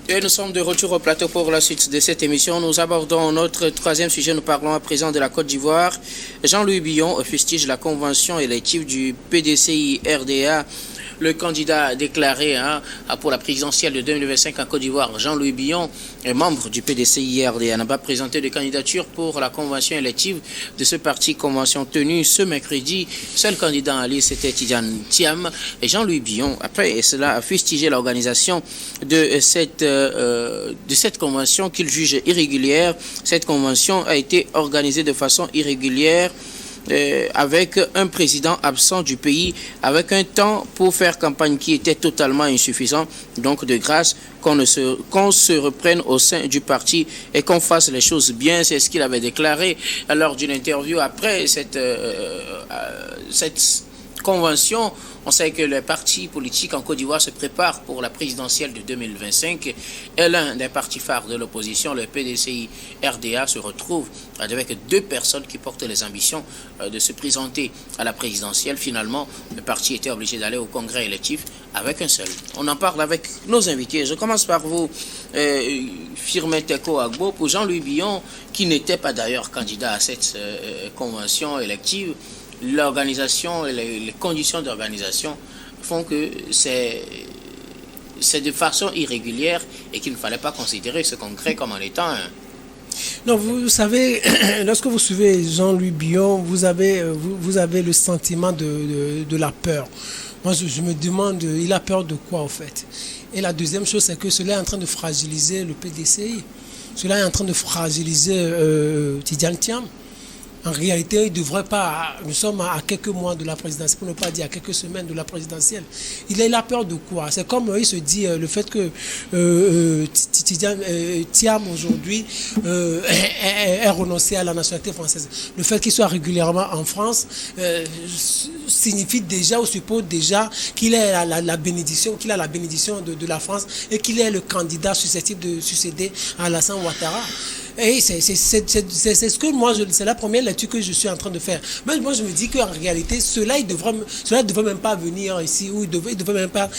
Et nous sommes de retour au plateau pour la suite de cette émission. Nous abordons notre troisième sujet. Nous parlons à présent de la Côte d'Ivoire. Jean-Louis Billon fustige la convention élective du PDCI-RDA. Le candidat déclaré pour la présidentielle de 2025 en Côte d'Ivoire, Jean-Louis Billon, est membre du PDCI-RDA, n'a pas présenté de candidature pour la convention élective de ce parti. Convention tenue ce mercredi. Seul candidat en liste était Tidjane Thiam. Et Jean-Louis Billon, après cela, a fustigé l'organisation de cette convention qu'il juge irrégulière. Cette convention a été organisée de façon irrégulière, avec un président absent du pays, avec un temps pour faire campagne qui était totalement insuffisant. Donc de grâce qu'on se reprenne au sein du parti et qu'on fasse les choses bien. C'est ce qu'il avait déclaré lors d'une interview après cette convention. On sait que les partis politiques en Côte d'Ivoire se préparent pour la présidentielle de 2025 et l'un des partis phares de l'opposition, le PDCI-RDA, se retrouve avec deux personnes qui portent les ambitions de se présenter à la présidentielle. Finalement, le parti était obligé d'aller au congrès électif avec un seul. On en parle avec nos invités. Je commence par vous, Firmin Teko Agbo, pour Jean-Louis Billon, qui n'était pas d'ailleurs candidat à cette convention élective. L'organisation et les conditions d'organisation font que c'est de façon irrégulière et qu'il ne fallait pas considérer ce congrès comme en étant un... Non, vous savez, lorsque vous suivez Jean-Louis Billon, vous avez le sentiment de la peur. Moi, je me demande, il a peur de quoi, en fait? Et la deuxième chose, c'est que cela est en train de fragiliser le PDCI. Cela est en train de fragiliser Tidjane Thiam. En réalité, il ne devrait pas... Nous sommes à quelques mois de la présidentielle, pour ne pas dire à quelques semaines de la présidentielle. Il a peur de quoi? C'est comme il se dit le fait que Thiam aujourd'hui ait renoncé à la nationalité française. Le fait qu'il soit régulièrement en France signifie déjà ou suppose déjà qu'il a la bénédiction de la France et qu'il est le candidat susceptible de succéder à Alassane Ouattara. Et c'est ce que moi, c'est la première lecture que je suis en train de faire. Mais moi, je me dis qu'en réalité, cela ne devrait même pas venir ici, ou il ne devrait même pas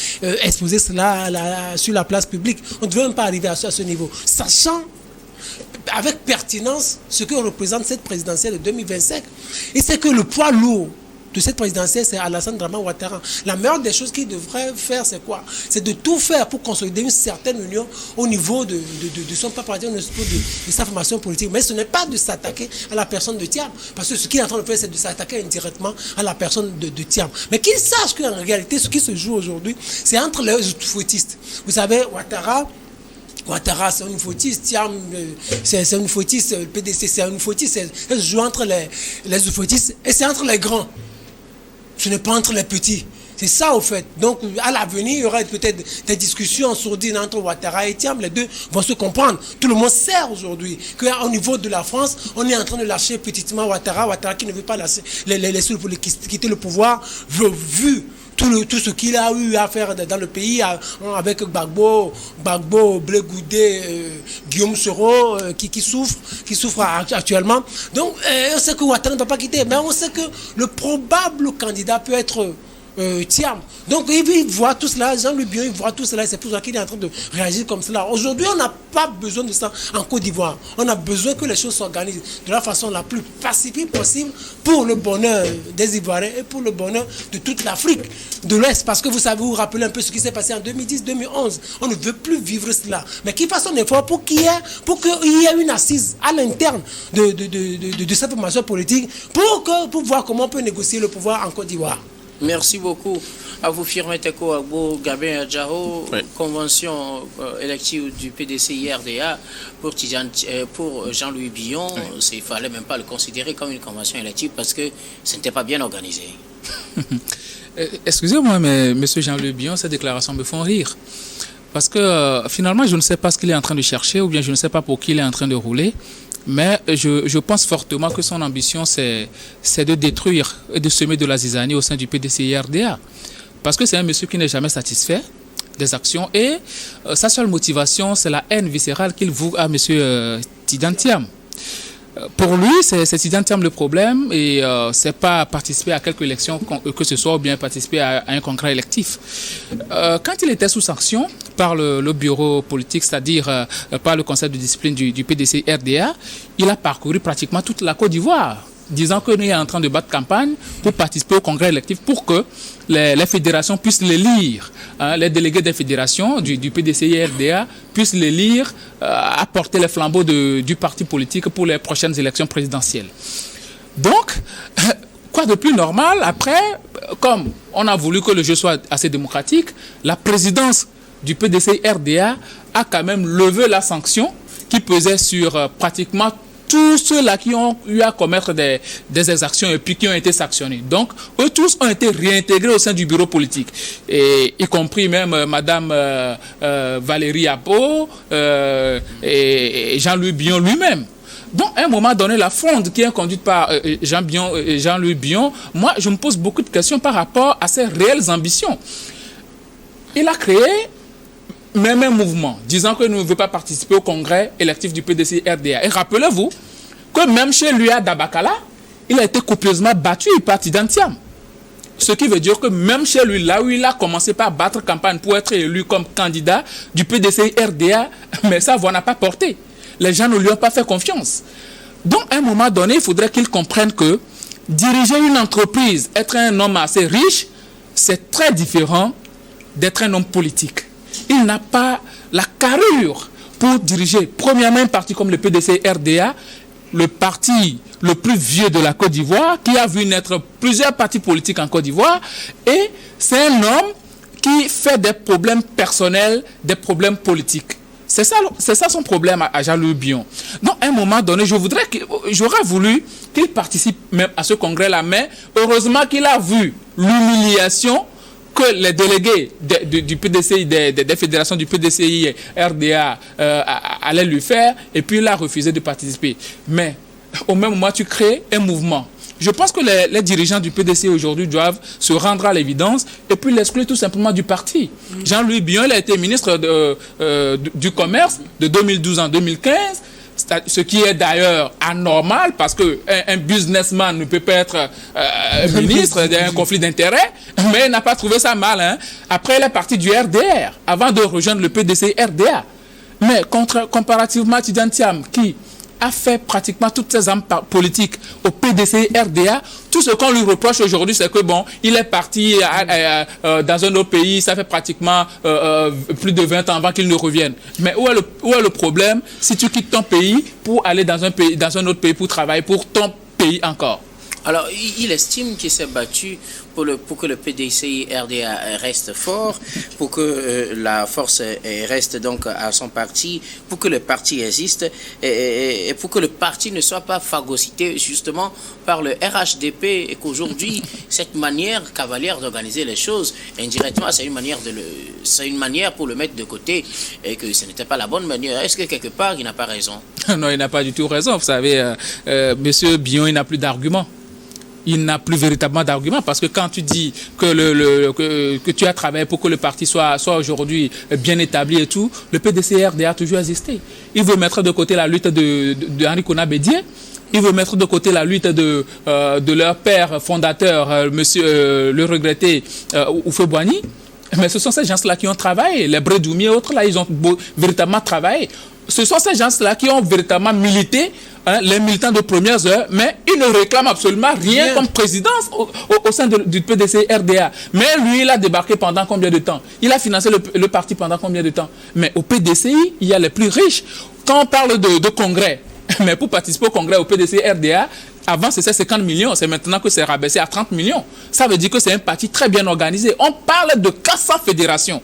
exposer cela sur la place publique. On ne devrait même pas arriver à ce niveau. Sachant avec pertinence ce que représente cette présidentielle de 2025. Et c'est que le poids lourd de cette présidentielle, c'est Alassane Ouattara. La meilleure des choses qu'il devrait faire, c'est quoi? C'est de tout faire pour consolider une certaine union au niveau de son parti, au niveau de sa formation politique. Mais ce n'est pas de s'attaquer à la personne de Thiam. Parce que ce qu'il est en train de faire, c'est de s'attaquer indirectement à la personne de Thiam. Mais qu'il sache qu'en réalité, ce qui se joue aujourd'hui, c'est entre les fautistes. Vous savez, Ouattara, c'est une fautiste, Thiam, c'est une fautiste, le PDC, c'est une fautiste. Ça se joue entre les fautistes et c'est entre les grands. Ce n'est pas entre les petits. C'est ça, au fait. Donc, à l'avenir, il y aura peut-être des discussions sourdines entre Ouattara et Thiam. Les deux vont se comprendre. Tout le monde sait aujourd'hui qu'au niveau de la France, on est en train de lâcher petitement Ouattara qui ne veut pas laisser quitter le pouvoir, vu tout ce qu'il a eu à faire dans le pays avec Gbagbo, Blé Goudé, Guillaume Soro qui souffre actuellement. Donc, on sait que Ouattara ne va pas quitter, mais on sait que le probable candidat peut être Thiam. Donc il voit tout cela, Jean-Louis Billon, il voit tout cela, c'est pour ça qu'il est en train de réagir comme cela. Aujourd'hui, on n'a pas besoin de ça en Côte d'Ivoire. On a besoin que les choses s'organisent de la façon la plus pacifique possible pour le bonheur des Ivoiriens et pour le bonheur de toute l'Afrique de l'Ouest. Parce que vous savez, vous rappelez un peu ce qui s'est passé en 2010-2011. On ne veut plus vivre cela. Mais qu'il fasse un effort pour qu'il y ait une assise à l'interne de cette formation politique pour voir comment on peut négocier le pouvoir en Côte d'Ivoire. Merci beaucoup à vous, Firmin Teko Agbo, Gabin Adjao, oui. Convention élective du PDCI-RDA pour Jean-Louis Billon. Oui. Il ne fallait même pas le considérer comme une convention élective parce que ce n'était pas bien organisé. Excusez-moi, mais M. Jean-Louis Billon, ces déclarations me font rire. Parce que finalement, je ne sais pas ce qu'il est en train de chercher ou bien je ne sais pas pour qui il est en train de rouler. Mais je pense fortement que son ambition, c'est de détruire et de semer de la zizanie au sein du PDCI-RDA. Parce que c'est un monsieur qui n'est jamais satisfait des actions et sa seule motivation, c'est la haine viscérale qu'il voue à monsieur Tidjane Thiam. Pour lui, c'est Tidjane Thiam le problème et c'est pas participer à quelques élections que ce soit ou bien participer à un congrès électif. Quand il était sous sanction par le bureau politique, c'est-à-dire par le conseil de discipline du PDC-RDA, il a parcouru pratiquement toute la Côte d'Ivoire, disant qu'on est en train de battre campagne pour participer au congrès électif pour que les fédérations puissent les lire. Les délégués des fédérations du PDCI-RDA puissent les lire, apporter les flambeaux du parti politique pour les prochaines élections présidentielles. Donc, quoi de plus normal, après, comme on a voulu que le jeu soit assez démocratique, la présidence du PDCI-RDA a quand même levé la sanction qui pesait sur pratiquement tous ceux-là qui ont eu à commettre des exactions et puis qui ont été sanctionnés. Donc, eux tous ont été réintégrés au sein du bureau politique, et y compris même Madame Valérie Apo et Jean-Louis Bion lui-même. Donc, à un moment donné, la fronde qui est conduite par Jean-Louis Bion, moi, je me pose beaucoup de questions par rapport à ses réelles ambitions. Il a créé même un mouvement disant qu'il ne veut pas participer au congrès électif du PDC-RDA. Et rappelez-vous que même chez lui à Dabakala, il a été copieusement battu par Tidjane Thiam. Ce qui veut dire que même chez lui, là où il a commencé par battre campagne pour être élu comme candidat du PDC-RDA, mais sa voix n'a pas porté. Les gens ne lui ont pas fait confiance. Donc, à un moment donné, il faudrait qu'il comprenne que diriger une entreprise, être un homme assez riche, c'est très différent d'être un homme politique. Il n'a pas la carrure pour diriger, premièrement, un parti comme le PDC-RDA, le parti le plus vieux de la Côte d'Ivoire, qui a vu naître plusieurs partis politiques en Côte d'Ivoire, et c'est un homme qui fait des problèmes personnels, des problèmes politiques. C'est ça son problème à Jean-Louis Bion. Donc, à un moment donné, j'aurais voulu qu'il participe même à ce congrès-là, mais heureusement qu'il a vu l'humiliation que les délégués du PDCI, des fédérations du PDCI RDA allaient lui faire, et puis il a refusé de participer. Mais au même moment, tu crées un mouvement. Je pense que les dirigeants du PDCI aujourd'hui doivent se rendre à l'évidence et puis l'exclure tout simplement du parti. Jean-Louis Bion, il a été ministre du Commerce de 2012 en 2015, ce qui est d'ailleurs anormal parce qu'un businessman ne peut pas être ministre d'un conflit d'intérêts, mais il n'a pas trouvé ça mal. Hein. Après, il est parti du RDR avant de rejoindre le PDC-RDA. Mais comparativement à Tidjane Thiam, qui a fait pratiquement toutes ses armes politiques au PDC-RDA, tout ce qu'on lui reproche aujourd'hui, c'est que bon, il est parti dans un autre pays, ça fait pratiquement plus de 20 ans avant qu'il ne revienne. Mais où est le problème si tu quittes ton pays pour aller dans un autre pays pour travailler pour ton pays encore? Alors, il estime qu'il s'est battu pour que le PDCI-RDA reste fort, pour que la force reste donc à son parti, pour que le parti existe et pour que le parti ne soit pas phagocyté justement par le RHDP, et qu'aujourd'hui, cette manière cavalière d'organiser les choses, indirectement, c'est une manière pour le mettre de côté et que ce n'était pas la bonne manière. Est-ce que quelque part, il n'a pas raison? Non, il n'a pas du tout raison. Vous savez, monsieur Bion, il n'a plus d'arguments. Il n'a plus véritablement d'argument, parce que quand tu dis que tu as travaillé pour que le parti soit aujourd'hui bien établi et tout, le PDC-RDA a toujours existé. Il veut mettre de côté la lutte de Henri Konan Bédié, il veut mettre de côté la lutte de leur père fondateur, monsieur le regretté Houphouët-Boigny. Mais ce sont ces gens-là qui ont travaillé, les Brédoumi et autres, là, ils ont véritablement travaillé. Ce sont ces gens-là qui ont véritablement milité, hein, les militants de premières heures, mais ils ne réclament absolument rien comme présidence au sein du PDC-RDA. Mais lui, il a débarqué pendant combien de temps? Il a financé le parti pendant combien de temps? Mais au PDCI, il y a les plus riches. Quand on parle de congrès, mais pour participer au congrès au PDC-RDA, avant c'était 50 millions, c'est maintenant que c'est rabaissé à 30 millions. Ça veut dire que c'est un parti très bien organisé. On parle de 400 fédérations.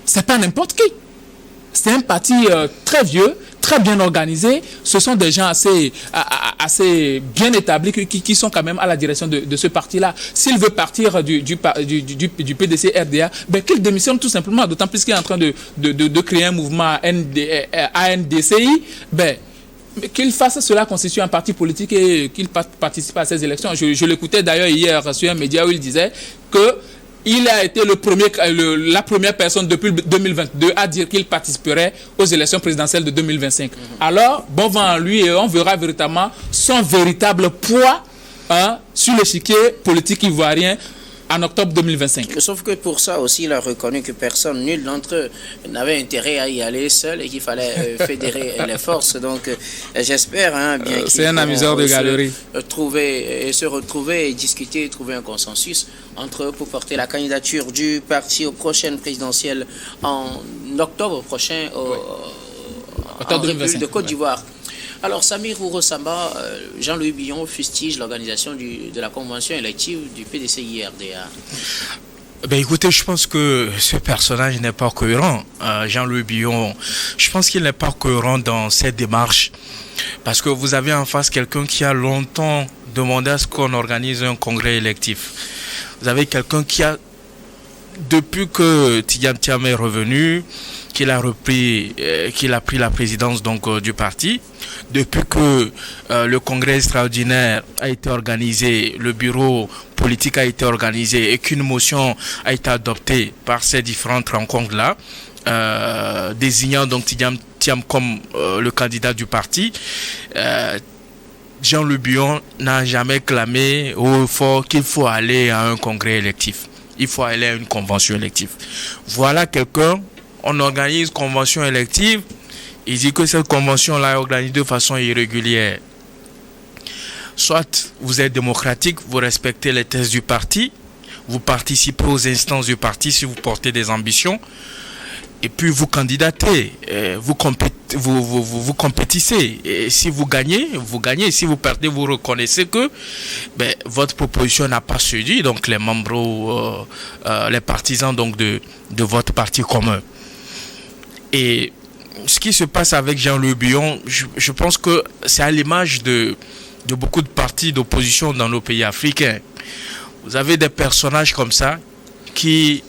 C'est pas n'importe qui. C'est un parti très vieux, très bien organisé. Ce sont des gens assez bien établis qui sont quand même à la direction de ce parti-là. S'il veut partir du PDC-RDA, ben qu'il démissionne tout simplement, d'autant plus qu'il est en train de créer un mouvement ANDCI, ben qu'il fasse cela constituer un parti politique et qu'il participe à ces élections. Je l'écoutais d'ailleurs hier sur un média où il disait que il a été la première personne depuis 2022 à dire qu'il participerait aux élections présidentielles de 2025. Alors, bon vent à lui, et on verra véritablement son véritable poids sur l'échiquier politique ivoirien en octobre 2025. Sauf que pour ça aussi, il a reconnu que personne, nul d'entre eux n'avait intérêt à y aller seul et qu'il fallait fédérer les forces. Donc j'espère bien qu'ils c'est un amuseur de galerie. Se retrouver et discuter, trouver un consensus entre eux pour porter la candidature du parti aux prochaines présidentielles en octobre prochain en République de Côte d'Ivoire. Alors, Samir Ourosamba, Jean-Louis Billon fustige l'organisation de la convention élective du PDCI-RDA. Ben écoutez, je pense que ce personnage n'est pas cohérent. Jean-Louis Billon, je pense qu'il n'est pas cohérent dans ses démarches. Parce que vous avez en face quelqu'un qui a longtemps demandé à ce qu'on organise un congrès électif. Vous avez quelqu'un qui a, depuis que Tidiane Thiam est revenu, qu'il a pris la présidence donc du parti, depuis que le congrès extraordinaire a été organisé, le bureau politique a été organisé et qu'une motion a été adoptée par ces différentes rencontres-là, désignant donc Tidiane Thiam comme le candidat du parti, Jean-Louis Billon n'a jamais clamé haut et fort qu'il faut aller à un congrès électif. Il faut aller à une convention élective. Voilà quelqu'un, on organise convention élective, il dit que cette convention-là est organisée de façon irrégulière. Soit vous êtes démocratique, vous respectez les thèses du parti, vous participez aux instances du parti si vous portez des ambitions, et puis vous candidatez, vous compétissez. Et si vous gagnez, vous gagnez. Si vous perdez, vous reconnaissez que votre proposition n'a pas séduit donc les membres, les partisans donc de votre parti commun. Et ce qui se passe avec Jean-Louis Billon, je pense que c'est à l'image de beaucoup de partis d'opposition dans nos pays africains. Vous avez des personnages comme ça qui,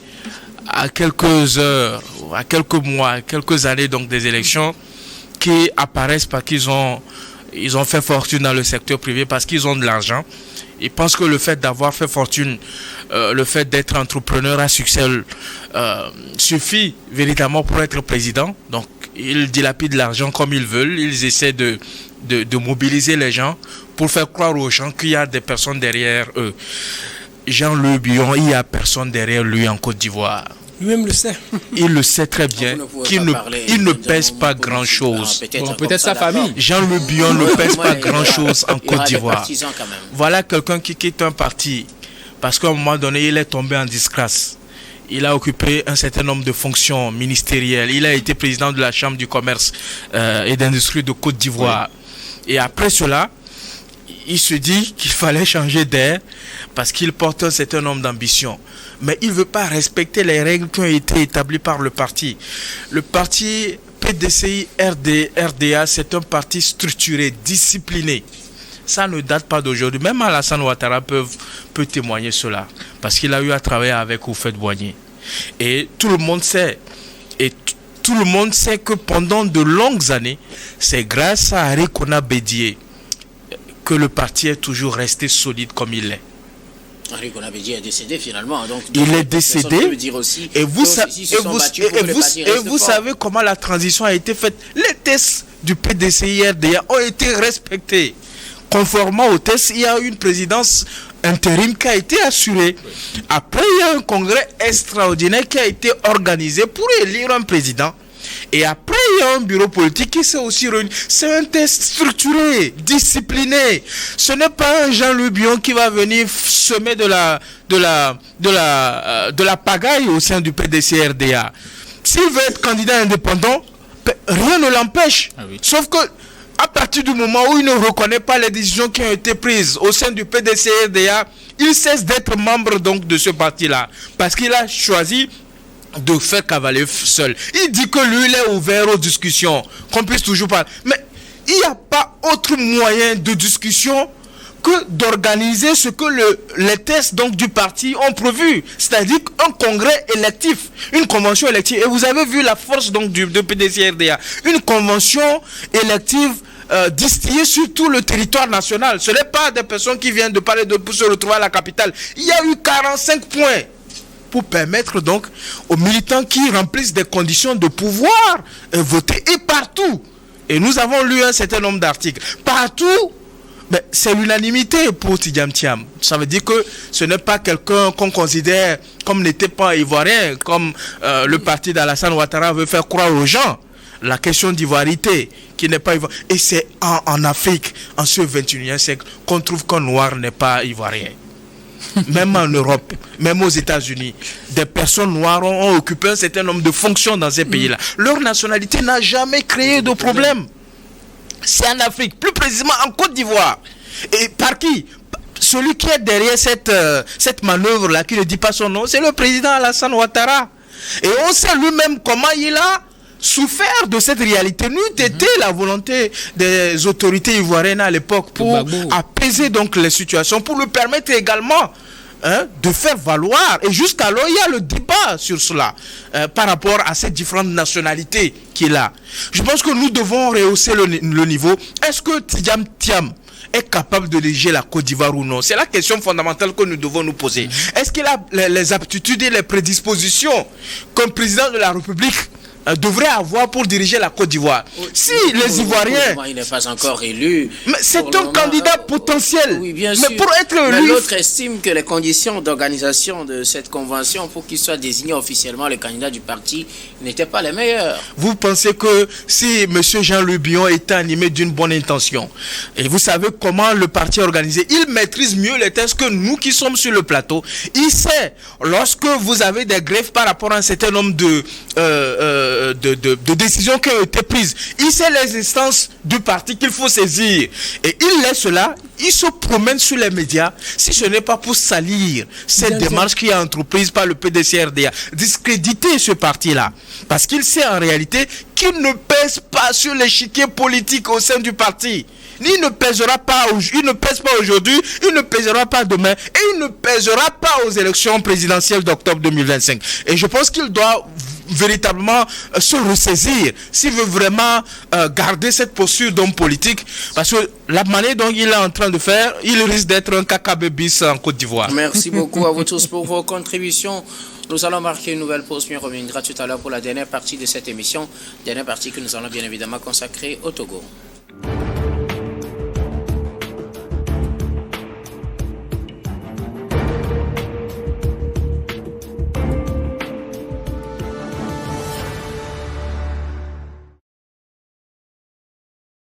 à quelques heures, à quelques mois, à quelques années donc des élections, qui apparaissent parce qu'ils ont fait fortune dans le secteur privé, parce qu'ils ont de l'argent. Ils pensent que le fait d'avoir fait fortune, le fait d'être entrepreneur à succès suffit véritablement pour être président. Donc ils dilapident l'argent comme ils veulent. Ils essaient de mobiliser les gens pour faire croire aux gens qu'il y a des personnes derrière eux. Jean-Louis Billon, il n'y a personne derrière lui en Côte d'Ivoire. Lui-même le sait. Il le sait très bien qu'il ne pèse pas grand-chose. Peut-être sa famille. Jean-Louis Billon ne pèse pas grand-chose en Côte d'Ivoire. Voilà quelqu'un qui quitte un parti parce qu'à un moment donné, il est tombé en disgrâce. Il a occupé un certain nombre de fonctions ministérielles. Il a été président de la Chambre du commerce et d'industrie de Côte d'Ivoire. Oui. Et après cela, il se dit qu'il fallait changer d'air parce qu'il porte un certain nombre d'ambitions. Mais il ne veut pas respecter les règles qui ont été établies par le parti. Le parti PDCI-RDA, c'est un parti structuré, discipliné. Ça ne date pas d'aujourd'hui. Même Alassane Ouattara peut témoigner cela. Parce qu'il a eu à travailler avec Houphouët-Boigny. Et tout le monde sait. Tout le monde sait que pendant de longues années, c'est grâce à Arikona Bédié que le parti est toujours resté solide comme il est. Arikona Bédié est décédé finalement. Donc il est décédé. Et vous savez comment la transition a été faite. Les tests du PDCI-RDA ont été respectés. Conformément aux tests, il y a une présidence intérim qui a été assurée. Après, il y a un congrès extraordinaire qui a été organisé pour élire un président. Et après, il y a un bureau politique qui s'est aussi réuni. C'est un test structuré, discipliné. Ce n'est pas un Jean-Louis Billon qui va venir semer de la pagaille au sein du PDCI-RDA. S'il veut être candidat indépendant, rien ne l'empêche. Ah oui. Sauf que à partir du moment où il ne reconnaît pas les décisions qui ont été prises au sein du PDCI-RDA, il cesse d'être membre donc de ce parti-là. Parce qu'il a choisi de faire cavaler seul. Il dit que lui, il est ouvert aux discussions, qu'on puisse toujours parler. Mais il n'y a pas autre moyen de discussion que d'organiser ce que les tests donc du parti ont prévu, c'est-à-dire un congrès électif, une convention élective. Et vous avez vu la force donc du PDCI-RDA, une convention élective distillée sur tout le territoire national. Ce n'est pas des personnes qui viennent de parler pour se retrouver à la capitale. Il y a eu 45 points pour permettre donc aux militants qui remplissent des conditions de pouvoir voter et partout. Et nous avons lu un certain nombre d'articles. Partout, c'est l'unanimité pour Tidjam Thiam. Ça veut dire que ce n'est pas quelqu'un qu'on considère comme n'était pas ivoirien, comme le parti d'Alassane Ouattara veut faire croire aux gens. La question d'ivoirité qui n'est pas ivoirien. Et c'est en Afrique, en ce 21e siècle, qu'on trouve qu'un noir n'est pas ivoirien. Même en Europe, même aux États-Unis, des personnes noires ont occupé un certain nombre de fonctions dans ces pays-là. Leur nationalité n'a jamais créé de problème. C'est en Afrique, plus précisément en Côte d'Ivoire. Et par qui? Celui qui est derrière cette manœuvre-là, qui ne dit pas son nom, c'est le président Alassane Ouattara. Et on sait lui-même comment il a souffert de cette réalité. N'eût été la volonté des autorités ivoiriennes à l'époque pour apaiser donc les situations, pour lui permettre également de faire valoir. Et jusqu'alors, il y a le débat sur cela par rapport à ces différentes nationalités qu'il a. Je pense que nous devons rehausser le niveau. Est-ce que Tidjam Thiam est capable de diriger la Côte d'Ivoire ou non? C'est la question fondamentale que nous devons nous poser. Est-ce qu'il a les aptitudes et les prédispositions qu'un président de la République devrait avoir pour diriger la Côte d'Ivoire? Si les Ivoiriens... Il n'est pas encore élu. Mais c'est un candidat potentiel. Oui, bien mais sûr. Pour être élu... Mais l'autre estime que les conditions d'organisation de cette convention pour qu'il soit désigné officiellement le candidat du parti n'étaient pas les meilleures. Vous pensez que si M. Jean-Louis Billon était animé d'une bonne intention, et vous savez comment le parti est organisé, il maîtrise mieux les textes que nous qui sommes sur le plateau. Il sait, lorsque vous avez des greffes par rapport à un certain nombre de décisions qui ont été prises, il sait les instances du parti qu'il faut saisir. Et il laisse cela, il se promène sur les médias, si ce n'est pas pour salir cette démarche qui est entreprise par le PDC-RDA, discréditer ce parti-là. Parce qu'il sait en réalité qu'il ne pèse pas sur l'échiquier politique au sein du parti. Il ne pèsera pas, il ne pèse pas aujourd'hui, il ne pèsera pas demain, et il ne pèsera pas aux élections présidentielles d'octobre 2025. Et je pense qu'il doit véritablement se ressaisir s'il veut vraiment garder cette posture d'homme politique, parce que la manière dont il est en train de faire, il risque d'être un KKB bis en Côte d'Ivoire. Merci beaucoup à vous tous pour vos contributions. Nous allons marquer une nouvelle pause, puis on reviendra tout à l'heure pour la dernière partie de cette émission, dernière partie que nous allons bien évidemment consacrer au Togo.